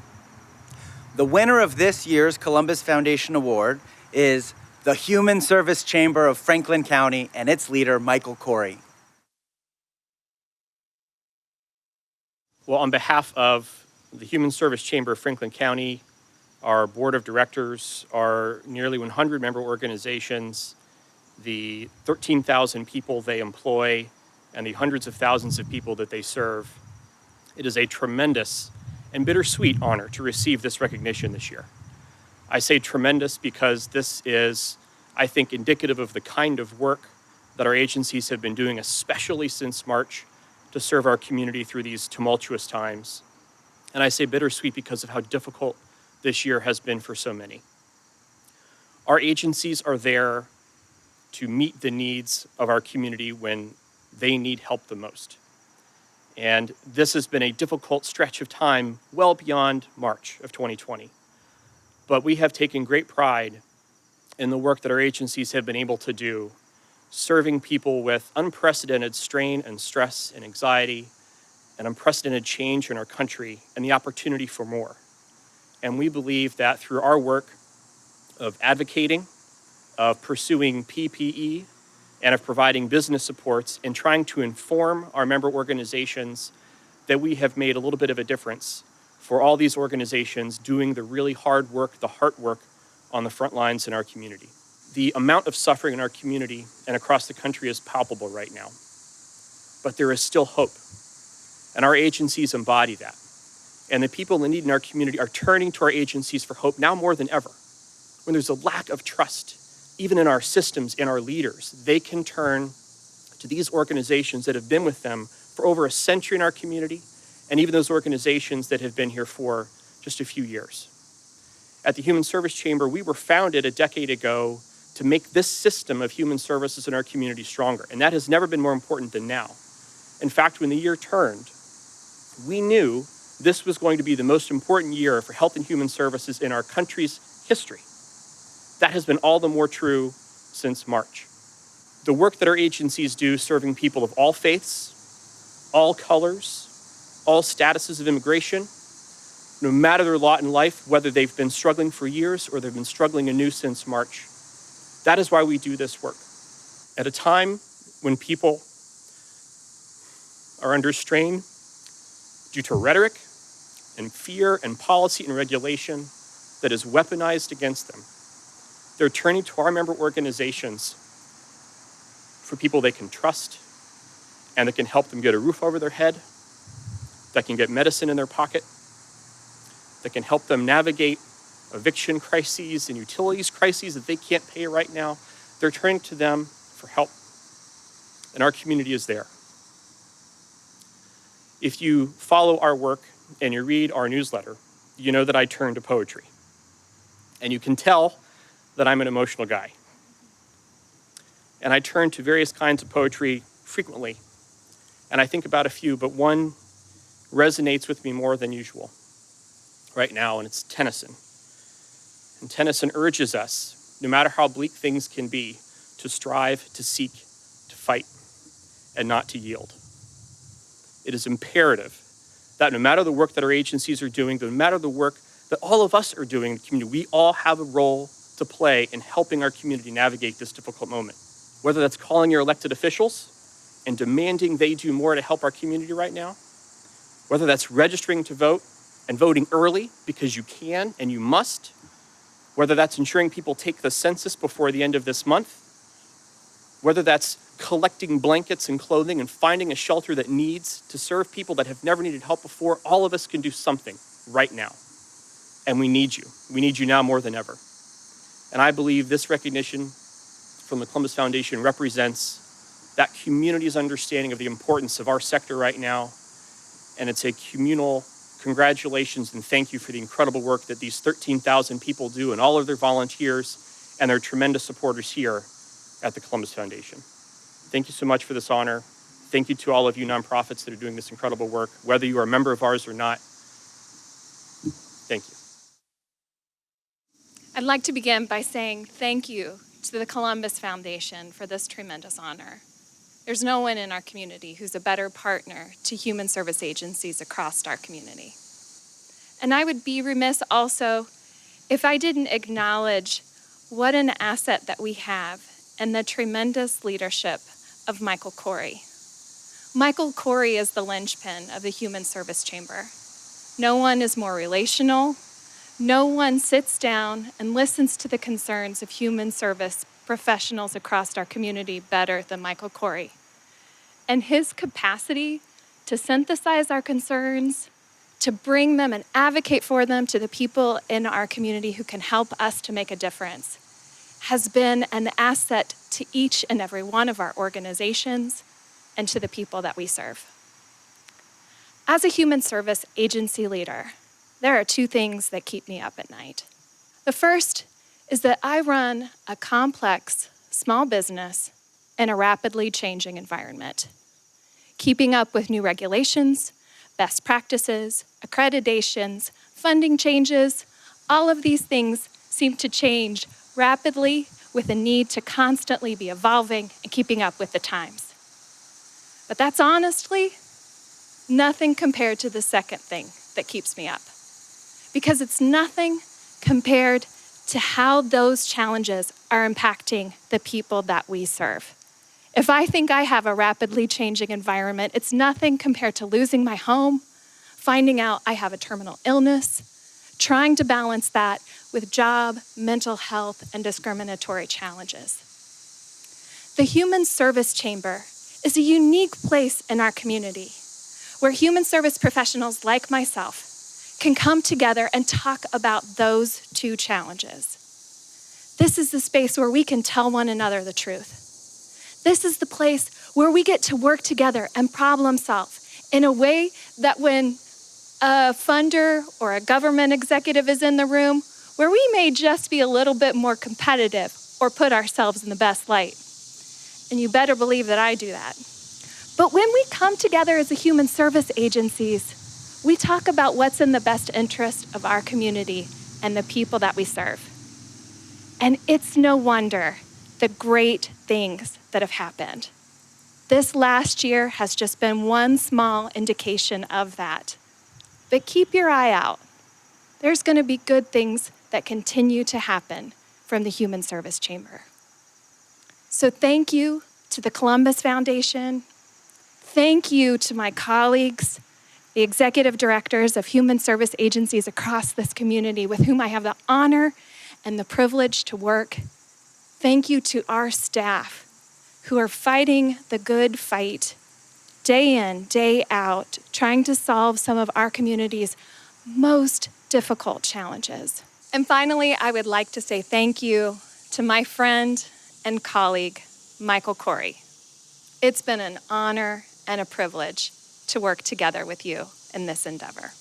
The winner of this year's Columbus Foundation Award is the Human Service Chamber of Franklin County and its leader, Michael Corey. Well, on behalf of the Human Service Chamber of Franklin County, our board of directors, our nearly 100 member organizations, the 13,000 people they employ, and the hundreds of thousands of people that they serve, it is a tremendous and bittersweet honor to receive this recognition this year. I say tremendous because this is, I think, indicative of the kind of work that our agencies have been doing, especially since March, to serve our community through these tumultuous times. And I say bittersweet because of how difficult this year has been for so many. Our agencies are there to meet the needs of our community when they need help the most. And this has been a difficult stretch of time well beyond March of 2020. But we have taken great pride in the work that our agencies have been able to do, serving people with unprecedented strain and stress and anxiety and unprecedented change in our country and the opportunity for more. And we believe that through our work of advocating, of pursuing PPE, and of providing business supports and trying to inform our member organizations, that we have made a little bit of a difference for all these organizations doing the really hard work, the heart work on the front lines in our community. The amount of suffering in our community and across the country is palpable right now, but there is still hope, and our agencies embody that. And the people in need in our community are turning to our agencies for hope now more than ever. When there's a lack of trust, even in our systems, in our leaders, they can turn to these organizations that have been with them for over a century in our community, and even those organizations that have been here for just a few years. At the Human Service Chamber, we were founded a decade ago to make this system of human services in our community stronger, and that has never been more important than now. In fact, when the year turned, we knew this was going to be the most important year for health and human services in our country's history. That has been all the more true since March. The work that our agencies do serving people of all faiths, all colors, all statuses of immigration, no matter their lot in life, whether they've been struggling for years or they've been struggling anew since March. That is why we do this work. At a time when people are under strain due to rhetoric and fear and policy and regulation that is weaponized against them, they're turning to our member organizations for people they can trust and that can help them get a roof over their head, that can get medicine in their pocket, that can help them navigate eviction crises and utilities crises that they can't pay right now. They're turning to them for help, and our community is there. If you follow our work and you read our newsletter, you know that I turn to poetry. And you can tell that I'm an emotional guy. And I turn to various kinds of poetry frequently. And I think about a few, but one resonates with me more than usual right now, and it's Tennyson. And Tennyson urges us, no matter how bleak things can be, to strive, to seek, to fight, and not to yield. It is imperative that no matter the work that our agencies are doing, no matter the work that all of us are doing in the community, we all have a role to play in helping our community navigate this difficult moment. Whether that's calling your elected officials and demanding they do more to help our community right now, whether that's registering to vote and voting early because you can and you must, whether that's ensuring people take the census before the end of this month, whether that's collecting blankets and clothing and finding a shelter that needs to serve people that have never needed help before, all of us can do something right now. And we need you. We need you now more than ever. And I believe this recognition from the Columbus Foundation represents that community's understanding of the importance of our sector right now. And it's a communal congratulations and thank you for the incredible work that these 13,000 people do and all of their volunteers and their tremendous supporters here at the Columbus Foundation. Thank you so much for this honor. Thank you to all of you nonprofits that are doing this incredible work, whether you are a member of ours or not. Thank you. I'd like to begin by saying thank you to the Columbus Foundation for this tremendous honor. There's no one in our community who's a better partner to human service agencies across our community. And I would be remiss also if I didn't acknowledge what an asset that we have and the tremendous leadership of Michael Corey. Michael Corey is the linchpin of the Human Service Chamber. No one is more relational. No one sits down and listens to the concerns of human service professionals across our community better than Michael Corey. and his capacity to synthesize our concerns, to bring them and advocate for them to the people in our community who can help us to make a difference, has been an asset to each and every one of our organizations and to the people that we serve. As a human service agency leader, there are two things that keep me up at night. The first is that I run a complex small business in a rapidly changing environment. Keeping up with new regulations, best practices, accreditations, funding changes, all of these things seem to change rapidly with a need to constantly be evolving and keeping up with the times. But that's honestly nothing compared to the second thing that keeps me up. Because it's nothing compared to how those challenges are impacting the people that we serve. If I think I have a rapidly changing environment, it's nothing compared to losing my home, finding out I have a terminal illness, trying to balance that with job, mental health, and discriminatory challenges. The Human Service Chamber is a unique place in our community where human service professionals like myself can come together and talk about those two challenges. This is the space where we can tell one another the truth. This is the place where we get to work together and problem solve in a way that when a funder or a government executive is in the room, where we may just be a little bit more competitive or put ourselves in the best light. And you better believe that I do that. But when we come together as a human service agencies, we talk about what's in the best interest of our community and the people that we serve. And it's no wonder the great things that have happened. This last year has just been one small indication of that. But keep your eye out. There's going to be good things that continue to happen from the Human Service Chamber. So thank you to the Columbus Foundation. Thank you to my colleagues, the executive directors of human service agencies across this community with whom I have the honor and the privilege to work. Thank you to our staff who are fighting the good fight day in, day out, trying to solve some of our community's most difficult challenges. And finally, I would like to say thank you to my friend and colleague, Michael Corey. It's been an honor and a privilege to work together with you in this endeavor.